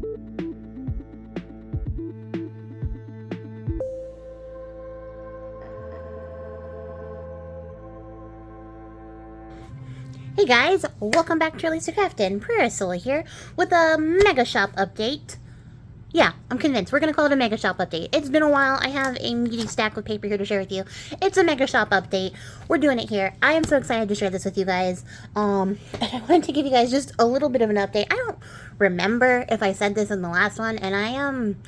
Hey guys, welcome back to ReleasetheCraftin. Priscilla here with a Mega Shop update. Yeah, I'm convinced. We're going to call it a Mega Shop update. It's been a while. I have a meaty stack of paper here to share with you. It's a Mega Shop update. We're doing it here. I am so excited to share this with you guys. I wanted to give you guys just a little bit of an update. I don't remember if I said this in the last one, and I am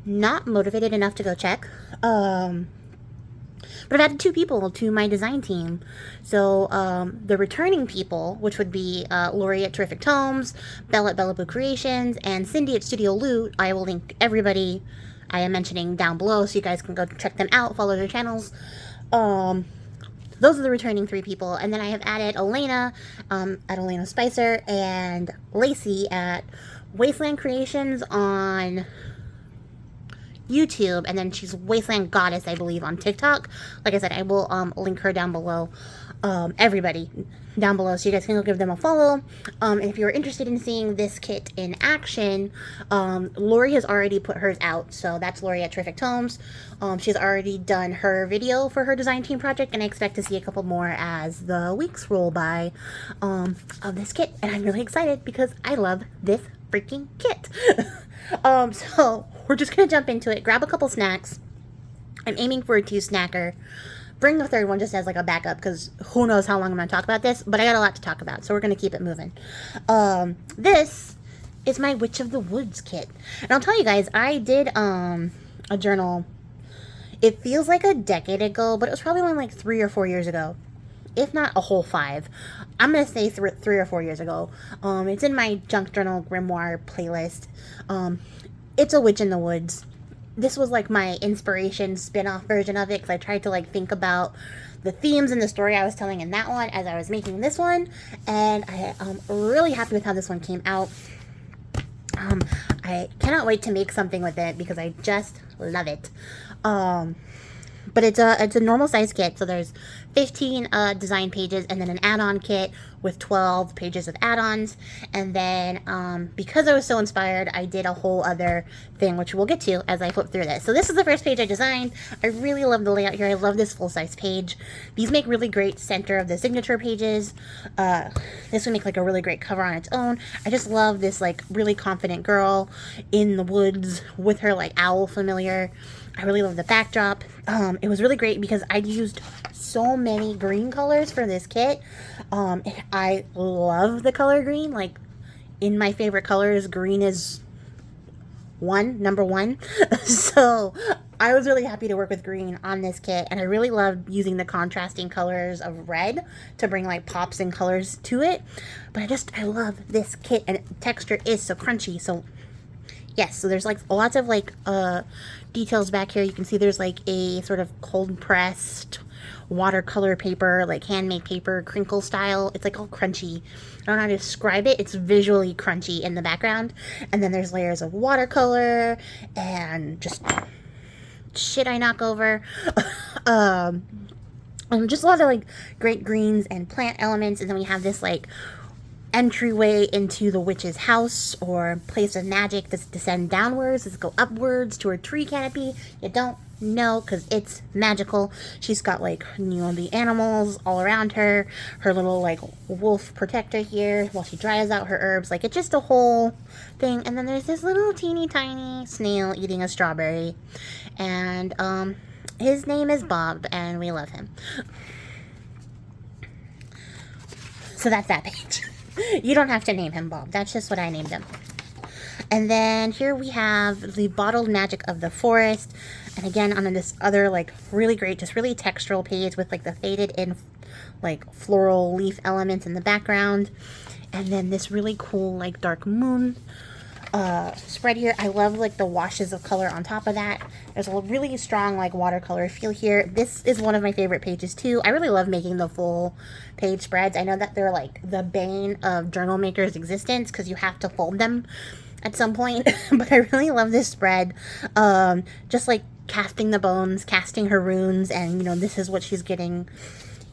not motivated enough to go check. But I've added 2 people to my design team. So the returning people, which would be Lori at Terrific Tomes, Bella at Bella Blue Creations, and Cindy at Studio Loot. I will link everybody I am mentioning down below so you guys can go check them out, follow their channels. Those are the returning 3 people. And then I have added Elena at Elena Spicer and Lacey at Wasteland Creations on YouTube, and then she's Wasteland Goddess, I believe, on TikTok. Like I said, I will link her down below, everybody down below, so you guys can go give them a follow. And if you're interested in seeing this kit in action, Lori has already put hers out, so that's Lori at Terrific Tomes. She's already done her video for her design team project, and I expect to see a couple more as the weeks roll by of this kit, and I'm really excited because I love this freaking kit. So we're just gonna jump into it, grab a couple snacks. I'm aiming for a 2-snacker. Bring the 3rd one just as like a backup, because who knows how long I'm gonna talk about this, but I got a lot to talk about, so we're gonna keep it moving. This is my Witch of the Woods kit, and I'll tell you guys, I did a journal. It feels like a decade ago, but it was probably only like 3 or 4 years ago, if not a whole 5. I'm going to say 3 or 4 years ago. It's in my junk journal Grimoire playlist. It's a Witch in the Woods. This was like my inspiration spin-off version of it, because I tried to like think about the themes and the story I was telling in that one as I was making this one, and I'm really happy with how this one came out. I cannot wait to make something with it because I just love it. But it's a normal size kit, so there's 15 design pages, and then an add-on kit with 12 pages of add-ons. And then because I was so inspired, I did a whole other thing, which we'll get to as I flip through this. So this is the first page I designed. I really love the layout here. I love this full-size page. These make really great center of the signature pages. This would make like a really great cover on its own. I just love this like really confident girl in the woods with her like owl familiar. I really love the backdrop. It was really great because I used so many green colors for this kit. I love the color green. Like, in my favorite colors, green is number one. So I was really happy to work with green on this kit, and I really loved using the contrasting colors of red to bring like pops and colors to it. But I love this kit, and texture is so crunchy. So yes, so there's like lots of like details back here. You can see there's like a sort of cold pressed watercolor paper, like handmade paper, crinkle style. It's like all crunchy. I don't know how to describe it. It's visually crunchy in the background. And then there's layers of watercolor and just shit I knock over. Just a lot of like great greens and plant elements. And then we have this like entryway into the witch's house or place of magic. Does it descend downwards? Does it go upwards to her tree canopy? You don't know because it's magical. She's got like, you know, the animals all around her, her little like wolf protector here while she dries out her herbs. Like, it's just a whole thing. And then there's this little teeny tiny snail eating a strawberry, and his name is Bob, and we love him. So that's that page. You don't have to name him Bob. That's just what I named him. And then here we have the Bottled Magic of the Forest. And again, on this other, like, really great, just really textural page with, like, the faded in, like, floral leaf elements in the background. And then this really cool, like, dark moon spread here. I love, like, the washes of color on top of that. There's a really strong, like, watercolor feel here. This is one of my favorite pages, too. I really love making the full page spreads. I know that they're, like, the bane of journal makers' existence because you have to fold them at some point. But I really love this spread. Just, like, casting the bones, casting her runes, and, you know, this is what she's getting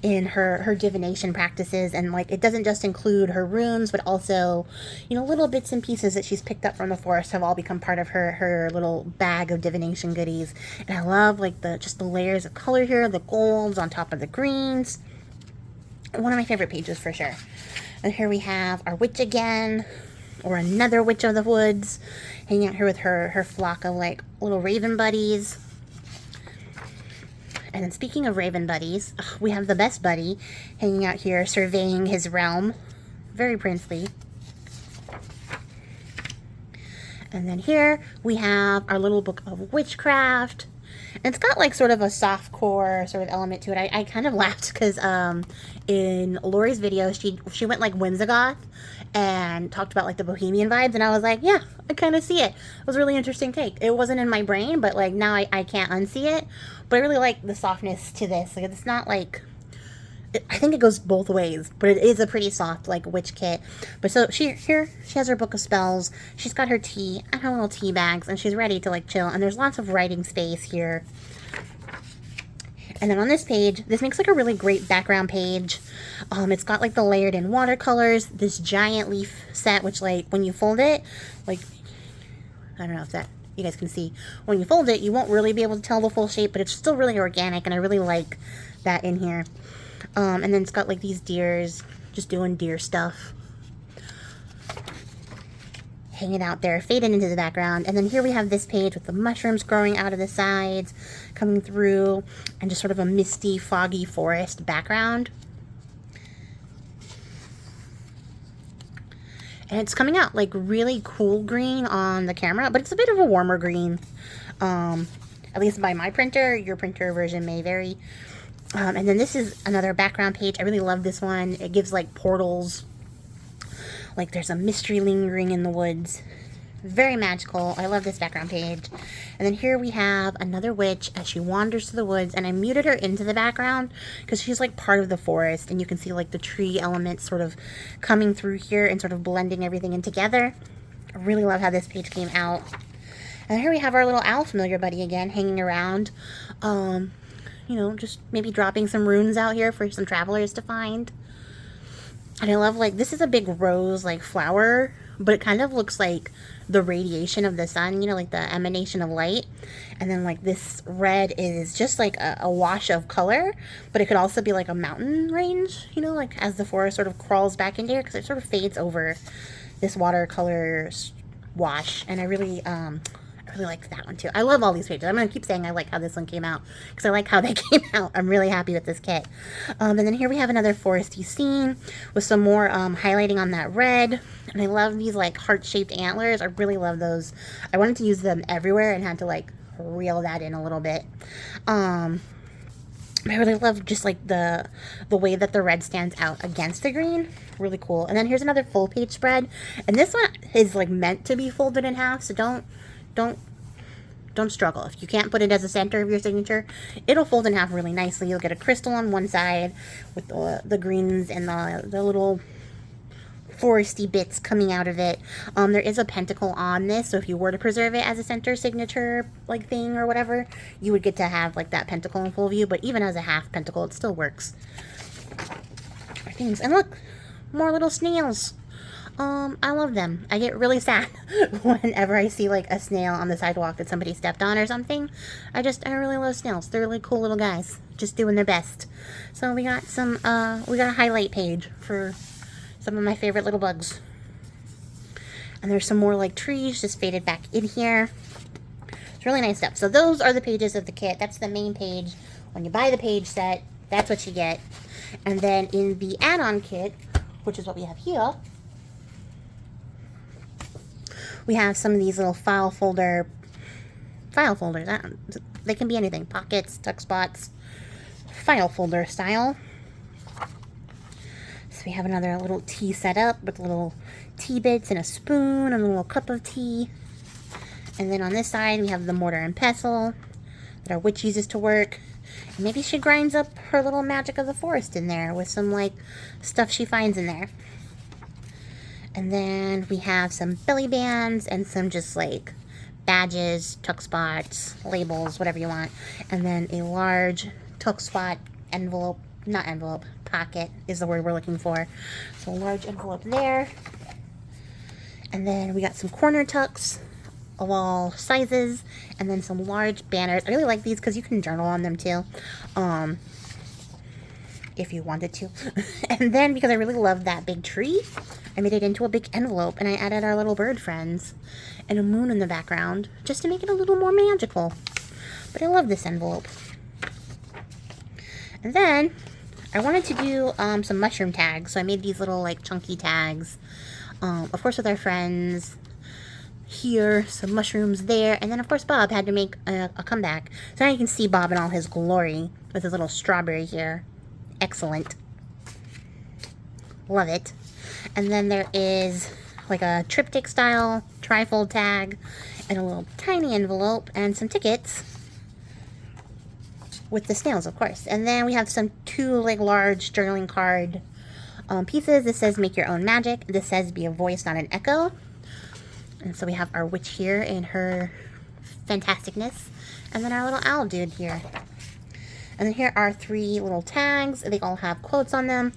in her divination practices, and like it doesn't just include her runes, but also, you know, little bits and pieces that she's picked up from the forest have all become part of her little bag of divination goodies. And I love like just the layers of color here, the golds on top of the greens. One of my favorite pages for sure. And here we have our witch again, or another witch of the woods, hanging out here with her flock of like little raven buddies. And then speaking of raven buddies, we have the best buddy hanging out here surveying his realm. Very princely. And then here we have our little book of witchcraft. And it's got like sort of a softcore sort of element to it. I kind of laughed because in Lori's video she went like whimsigoth and talked about like the bohemian vibes, and I was like, yeah, I kind of see it. It was a really interesting take. It wasn't in my brain, but like now I can't unsee it. But I really like the softness to this. Like it's not like, I think it goes both ways, but it is a pretty soft like witch kit. But so she has her book of spells. She's got her tea and her little tea bags, and she's ready to like chill. And there's lots of writing space here. And then on this page, this makes like a really great background page. It's got like the layered in watercolors, this giant leaf set, which like when you fold it, like, I don't know if that you guys can see, when you fold it, you won't really be able to tell the full shape, but it's still really organic, and I really like that in here. And then it's got like these deers just doing deer stuff, hanging out there, fading into the background. And then here we have this page with the mushrooms growing out of the sides, coming through, and just sort of a misty, foggy forest background. And it's coming out like really cool green on the camera, but it's a bit of a warmer green. At least by my printer. Your printer version may vary. And then this is another background page. I really love this one. It gives like portals. Like there's a mystery lingering in the woods. Very magical. I love this background page. And then here we have another witch as she wanders through the woods, and I muted her into the background because she's like part of the forest, and you can see like the tree elements sort of coming through here and sort of blending everything in together. I really love how this page came out. And here we have our little owl familiar buddy again hanging around. You know, just maybe dropping some runes out here for some travelers to find. And I love, like, this is a big rose, like, flower, but it kind of looks like the radiation of the sun, you know, like the emanation of light. And then, like, this red is just, like, a wash of color, but it could also be, like, a mountain range, you know, like, as the forest sort of crawls back into here, because it sort of fades over this watercolor wash. And I really liked that one too. I love all these pages. I'm going to keep saying I like how this one came out because I like how they came out. I'm really happy with this kit. And then here we have another foresty scene with some more highlighting on that red. And I love these like heart-shaped antlers. I really love those. I wanted to use them everywhere and had to like reel that in a little bit. I really love just like the way that the red stands out against the green. Really cool. And then here's another full page spread. And this one is like meant to be folded in half, so don't struggle. If you can't put it as a center of your signature, it'll fold in half really nicely. You'll get a crystal on one side with the greens and the little foresty bits coming out of it. There is a pentacle on this, so if you were to preserve it as a center signature like thing or whatever, you would get to have like that pentacle in full view, but even as a half pentacle, it still works. Things. And look, more little snails. I love them. I get really sad whenever I see like a snail on the sidewalk that somebody stepped on or something. I really love snails. They're really cool little guys, just doing their best. So we got a highlight page for some of my favorite little bugs. And there's some more like trees just faded back in here. It's really nice stuff. So those are the pages of the kit. That's the main page. When you buy the page set, that's what you get. And then in the add-on kit, which is what we have here, we have some of these little file folders. They can be anything. Pockets, tuck spots, file folder style. So we have another little tea set up with little tea bits and a spoon and a little cup of tea. And then on this side, we have the mortar and pestle that our witch uses to work. And maybe she grinds up her little magic of the forest in there with some, like, stuff she finds in there. And then we have some belly bands and some just like badges, tuck spots, labels, whatever you want. And then a large tuck spot envelope not envelope, pocket is the word we're looking for. So a large envelope there. And then we got some corner tucks of all sizes, and then some large banners. I really like these because you can journal on them too, if you wanted to. And then because I really love that big tree, I made it into a big envelope, and I added our little bird friends and a moon in the background just to make it a little more magical. But I love this envelope. And then I wanted to do some mushroom tags, so I made these little like chunky tags, of course with our friends here, some mushrooms there, and then of course Bob had to make a comeback. So now you can see Bob in all his glory with his little strawberry here. Excellent. Love it. And then there is like a triptych style trifold tag and a little tiny envelope and some tickets with the snails, of course. And then we have two like large journaling card pieces. This says make your own magic. This says be a voice, not an echo. And so we have our witch here in her fantasticness, and then our little owl dude here. And then here are 3 little tags. They all have quotes on them.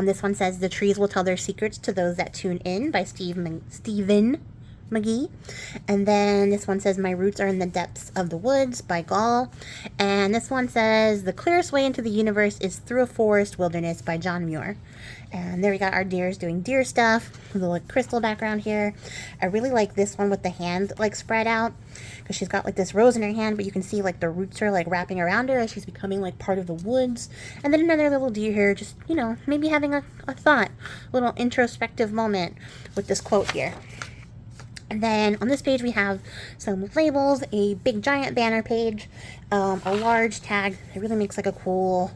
This one says, "The trees will tell their secrets to those that tune in," by Stephen McGee. And then this one says, "My roots are in the depths of the woods," by Gall. And this one says, "The clearest way into the universe is through a forest wilderness," by John Muir. And there we got our deers doing deer stuff with a little crystal background here. I really like this one with the hand like spread out, because she's got like this rose in her hand, but you can see like the roots are like wrapping around her as she's becoming like part of the woods. And then another little deer here, just, you know, maybe having a thought, a little introspective moment with this quote here. And then on this page we have some labels, a big giant banner page, a large tag. It really makes like a cool,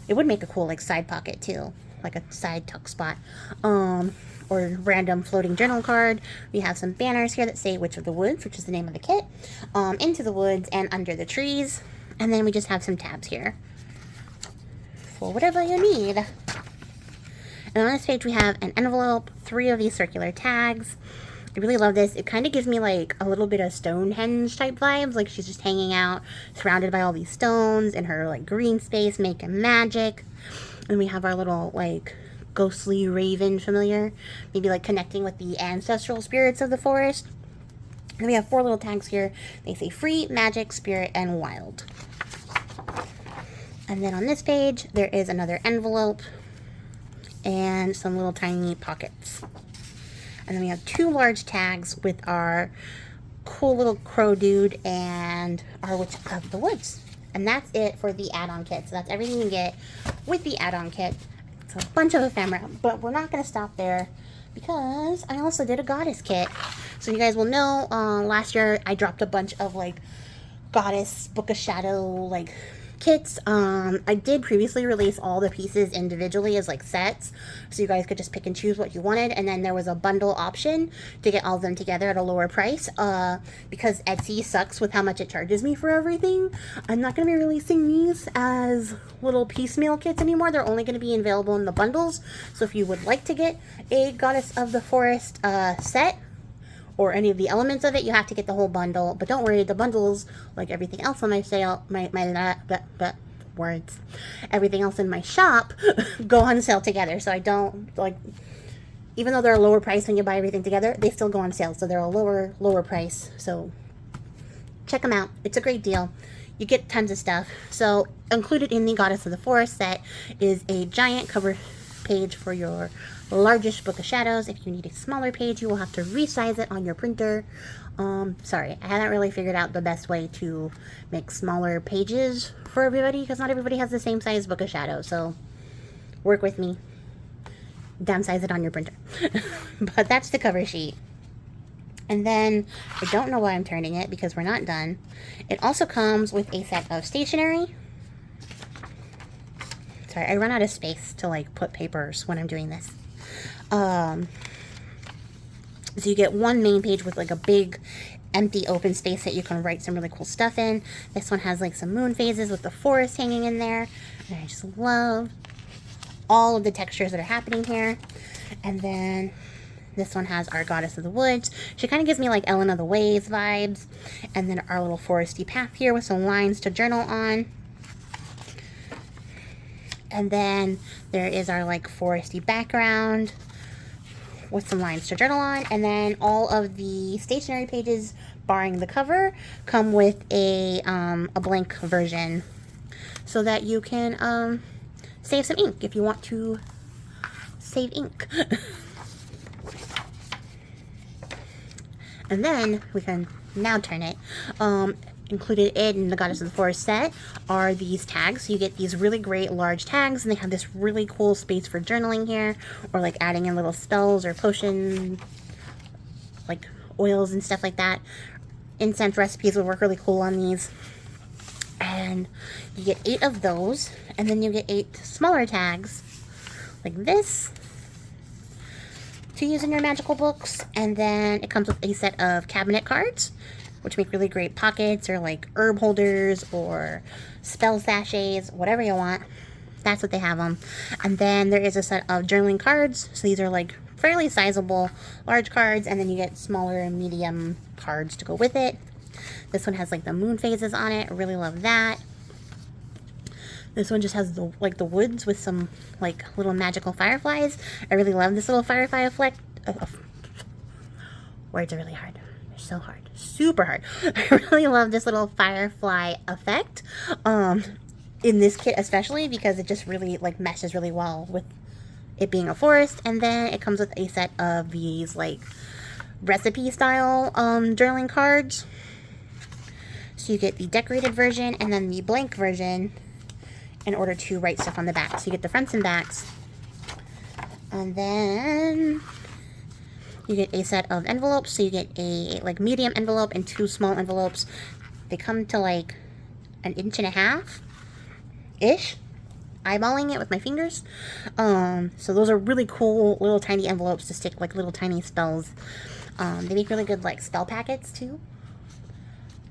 it would make a cool like side pocket too, like a side tuck spot, or random floating journal card. We have some banners here that say Witch of the Woods, which is the name of the kit, Into the Woods, and Under the Trees. And then we just have some tabs here for whatever you need. And on this page we have an envelope, 3 of these circular tags. I really love this. It kind of gives me like a little bit of Stonehenge type vibes, like she's just hanging out surrounded by all these stones in her like green space making magic. And we have our little like ghostly raven familiar, maybe like connecting with the ancestral spirits of the forest. And we have 4 little tags here. They say free, magic, spirit, and wild. And then on this page there is another envelope and some little tiny pockets. And then we have 2 large tags with our cool little crow dude and our Witch of the Woods. And that's it for the add-on kit. So that's everything you get with the add-on kit. It's a bunch of ephemera, but we're not going to stop there because I also did a goddess kit. So you guys will know, last year I dropped a bunch of like goddess Book of Shadow like kits. I did previously release all the pieces individually as like sets, so you guys could just pick and choose what you wanted, and then there was a bundle option to get all of them together at a lower price, because Etsy sucks with how much it charges me for everything. I'm not going to be releasing these as little piecemeal kits anymore. They're only going to be available in the bundles. So if you would like to get a Goddess of the Forest set, or any of the elements of it, you have to get the whole bundle. But don't worry, the bundles, like everything else on my sale, everything else in my shop, go on sale together. So I don't, like, even though they're a lower price when you buy everything together, they still go on sale. So they're a lower price. So check them out. It's a great deal. You get tons of stuff. So included in the Goddess of the Forest set is a giant cover page for your largest Book of Shadows. If you need a smaller page, you will have to resize it on your printer. Sorry, I haven't really figured out the best way to make smaller pages for everybody, because not everybody has the same size Book of Shadows. So work with me. Downsize it on your printer. But that's the cover sheet. And then, I don't know why I'm turning it, because we're not done. It also comes with a set of stationery. Sorry, I run out of space to like put papers when I'm doing this. So you get one main page with like a big empty open space that you can write some really cool stuff in. This one has like some moon phases with the forest hanging in there. And I just love all of the textures that are happening here. And then this one has our Goddess of the Woods. She kind of gives me like Ellen of the Ways vibes. And then our little foresty path here with some lines to journal on. And then there is our like foresty background with some lines to journal on. And then all of the stationery pages, barring the cover, come with a blank version so that you can save some ink if you want to save ink. And then we can now turn it. Included in the Goddess of the Forest set are these tags. So you get these really great large tags, and they have this really cool space for journaling here, or like adding in little spells or potion, like oils and stuff like that. Incense recipes would work really cool on these. And you get 8 of those, and then you get 8 smaller tags like this to use in your magical books. And then it comes with a set of cabinet cards, which make really great pockets or like herb holders or spell sachets, whatever you want. That's what they have them. And then there is a set of journaling cards. So these are like fairly sizable large cards, and then you get smaller and medium cards to go with it. This one has like the moon phases on it. I really love that. This one just has the like the woods with some like little magical fireflies. I really love this little firefly effect. Words are really hard. They're so hard. Super hard. I really love this little firefly effect. In this kit especially, because it just really like meshes really well with it being a forest. And then it comes with a set of these like recipe style journaling cards. So you get the decorated version and then the blank version in order to write stuff on the back. So you get the fronts and backs. And then you get a set of envelopes. So you get a like medium envelope and 2 small envelopes. They come to like 1.5 inches-ish. Eyeballing it with my fingers. So those are really cool little tiny envelopes to stick like little tiny spells. They make really good like spell packets too.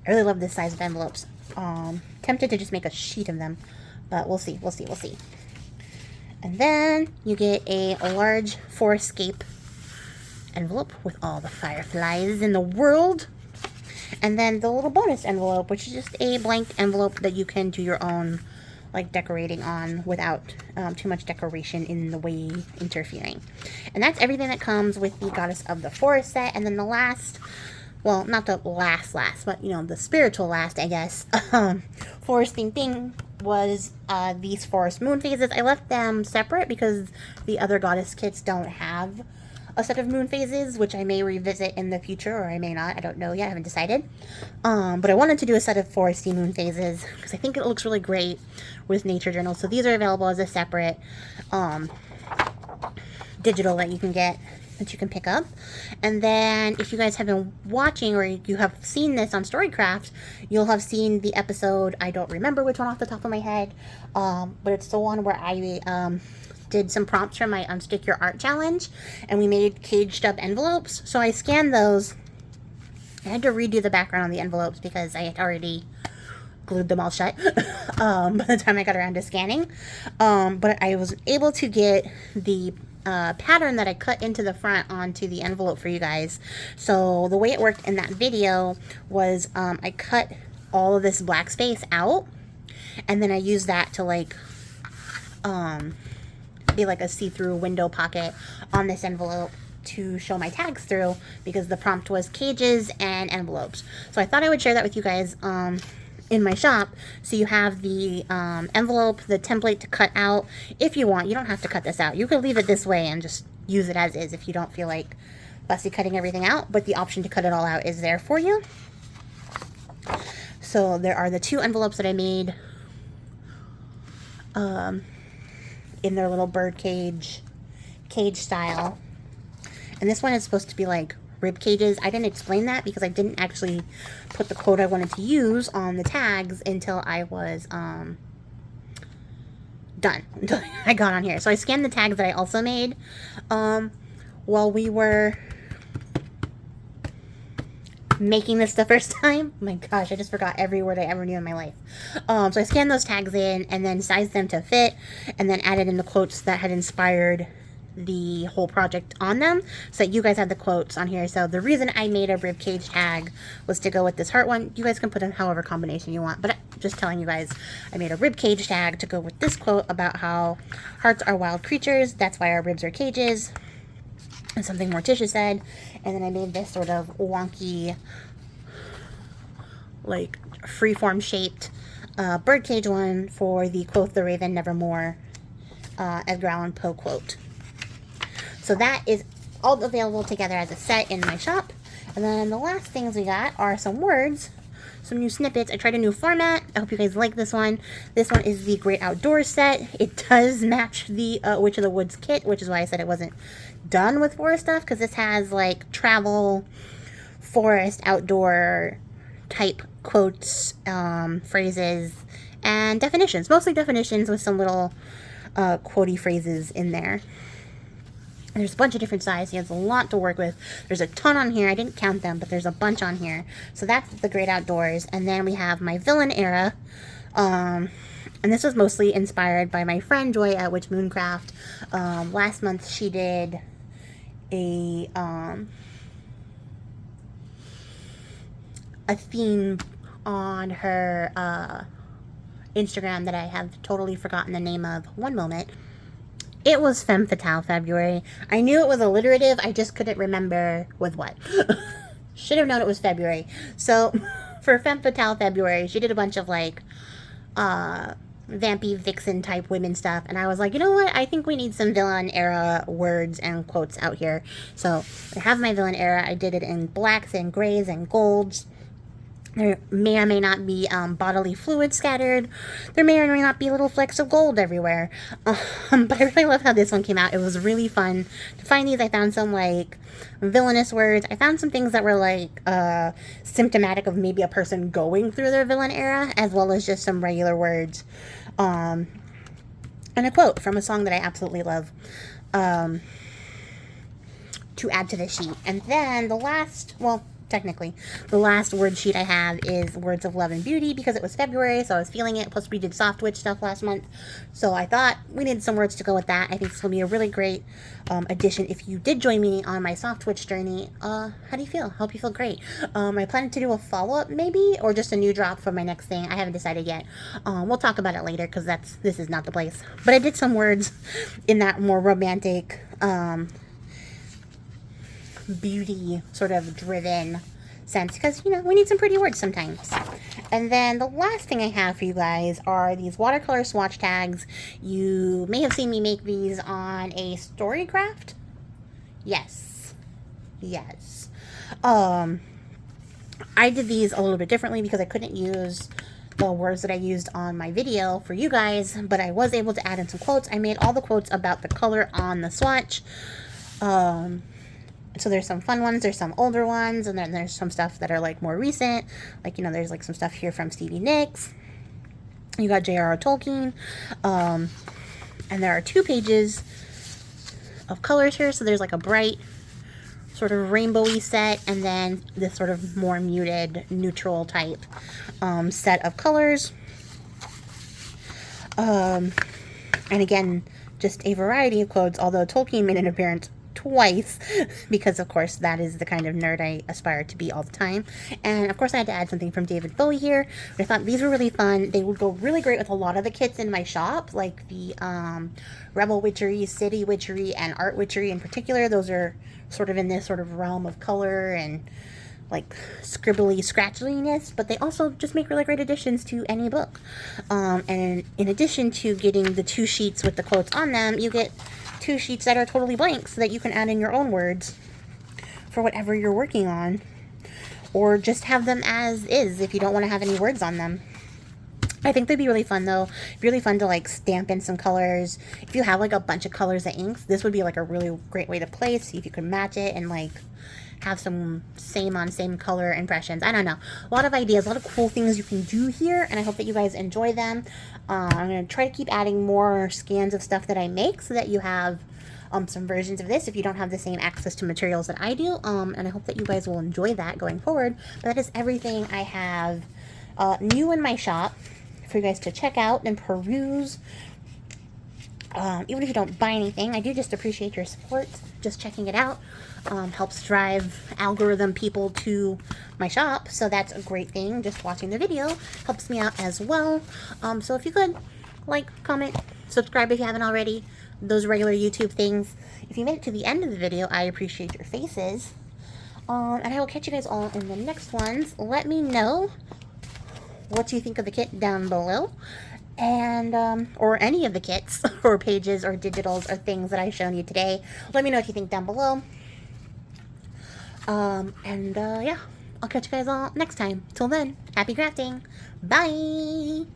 I really love this size of envelopes. Tempted to just make a sheet of them, but we'll see. And then you get a large Forestscape envelope with all the fireflies in the world. And then the little bonus envelope, which is just a blank envelope that you can do your own like decorating on without too much decoration in the way interfering. And that's everything that comes with the Goddess of the Forest set. And then the last, well, not the last, but you know, the spiritual last, I guess, forest theme thing was these forest moon phases. I left them separate because the other goddess kits don't have a set of moon phases, which I may revisit in the future, or I may not. I don't know yet. I haven't decided. But I wanted to do a set of foresty moon phases because I think it looks really great with nature journals. So these are available as a separate digital that you can get, that you can pick up. And then if you guys have been watching or you have seen this on Storycraft, you'll have seen the episode, I don't remember which one off the top of my head, but it's the one where I did some prompts for my Unstick Your Art challenge, and we made caged up envelopes. So I scanned those. I had to redo the background on the envelopes because I had already glued them all shut by the time I got around to scanning. But I was able to get the pattern that I cut into the front onto the envelope for you guys. So the way it worked in that video was I cut all of this black space out, and then I used that to like be like a see-through window pocket on this envelope to show my tags through, because the prompt was cages and envelopes. So I thought I would share that with you guys in my shop, so you have the envelope, the template to cut out if you want. You don't have to cut this out. You could leave it this way and just use it as is if you don't feel like fussy cutting everything out, but the option to cut it all out is there for you. So there are the 2 envelopes that I made in their little bird cage style, and this one is supposed to be like rib cages. I didn't explain that because I didn't actually put the quote I wanted to use on the tags until I was done, until I got on here. So I scanned the tags that I also made while we were making this the first time. Oh my gosh, I just forgot every word I ever knew in my life. So I scanned those tags in and then sized them to fit, and then added in the quotes that had inspired the whole project on them so that you guys have the quotes on here. So the reason I made a ribcage tag was to go with this heart one. You guys can put in however combination you want, but I'm just telling you guys, I made a ribcage tag to go with this quote about how hearts are wild creatures. That's why our ribs are cages. And something Morticia said. And then I made this sort of wonky, like freeform shaped birdcage one for the quote, "The Raven Nevermore," Edgar Allan Poe quote. So that is all available together as a set in my shop. And then the last things we got are some words, some new snippets. I tried a new format. I hope you guys like this one. This one is the Great Outdoors set. It does match the Witch of the Woods kit, which is why I said it wasn't done with forest stuff, because this has like travel, forest, outdoor type quotes, phrases, and definitions. Mostly definitions with some little quotey phrases in there. And there's a bunch of different sizes. He has a lot to work with. There's a ton on here. I didn't count them, but there's a bunch on here. So that's the Great Outdoors. And then we have my villain era. And this was mostly inspired by my friend Joy at Witch Mooncraft. Last month she did a theme on her Instagram that I have totally forgotten the name of. One moment. It was Femme Fatale February. I knew it was alliterative. I just couldn't remember with what. Should have known it was February. So for Femme Fatale February, she did a bunch of like vampy vixen type women stuff. And I was like, you know what? I think we need some villain era words and quotes out here. So I have my villain era. I did it in blacks and grays and golds. There may or may not be bodily fluid scattered. There may or may not be little flecks of gold everywhere. But I really love how this one came out. It was really fun to find these. I found some like villainous words. I found some things that were like symptomatic of maybe a person going through their villain era, as well as just some regular words. And a quote from a song that I absolutely love to add to the sheet. And then the last, well, technically, the last word sheet I have is Words of Love and Beauty, because it was February, so I was feeling it. Plus, we did Soft Witch stuff last month, so I thought we needed some words to go with that. I think this will be a really great addition if you did join me on my Soft Witch journey. How do you feel? Hope you feel great. I plan to do a follow-up, maybe, or just a new drop for my next thing. I haven't decided yet. We'll talk about it later, because this is not the place. But I did some words in that more romantic, beauty sort of driven sense, because you know we need some pretty words sometimes. And then the last thing I have for you guys are these watercolor swatch tags. You may have seen me make these on a Storycraft. Yes I did these a little bit differently because I couldn't use the words that I used on my video for you guys, but I was able to add in some quotes. I made all the quotes about the color on the swatch. So there's some fun ones, there's some older ones, and then there's some stuff that are like more recent. Like, you know, there's like some stuff here from Stevie Nicks. You got J.R.R. Tolkien. And there are 2 pages of colors here. So there's like a bright sort of rainbowy set, and then this sort of more muted neutral type set of colors. And again, just a variety of quotes, although Tolkien made an appearance twice, because of course that is the kind of nerd I aspire to be all the time. And of course I had to add something from David Bowie here, but I thought these were really fun. They would go really great with a lot of the kits in my shop, like the Rebel Witchery, City Witchery, and Art Witchery in particular. Those are sort of in this sort of realm of color and like scribbly scratchiness, but they also just make really great additions to any book. And in addition to getting the 2 sheets with the quotes on them, you get 2 sheets that are totally blank so that you can add in your own words for whatever you're working on, or just have them as is if you don't want to have any words on them. I think they'd be really fun though. It'd be really fun to like stamp in some colors. If you have like a bunch of colors of inks, this would be like a really great way to play. See if you can match it and like have some same on same color impressions. I don't know. A lot of ideas, a lot of cool things you can do here, and I hope that you guys enjoy them. I'm going to try to keep adding more scans of stuff that I make so that you have some versions of this if you don't have the same access to materials that I do. And I hope that you guys will enjoy that going forward. But that is everything I have new in my shop for you guys to check out and peruse. Even if you don't buy anything, I do just appreciate your support. Just checking it out helps drive algorithm people to my shop, so that's a great thing. Just watching the video helps me out as well. So if you could, like, comment, subscribe if you haven't already, those regular YouTube things. If you made it to the end of the video, I appreciate your faces. And I will catch you guys all in the next ones. Let me know what you think of the kit down below. And, or any of the kits, or pages, or digitals, or things that I've shown you today. Let me know what you think down below. Yeah, I'll catch you guys all next time. Till then, happy crafting. Bye!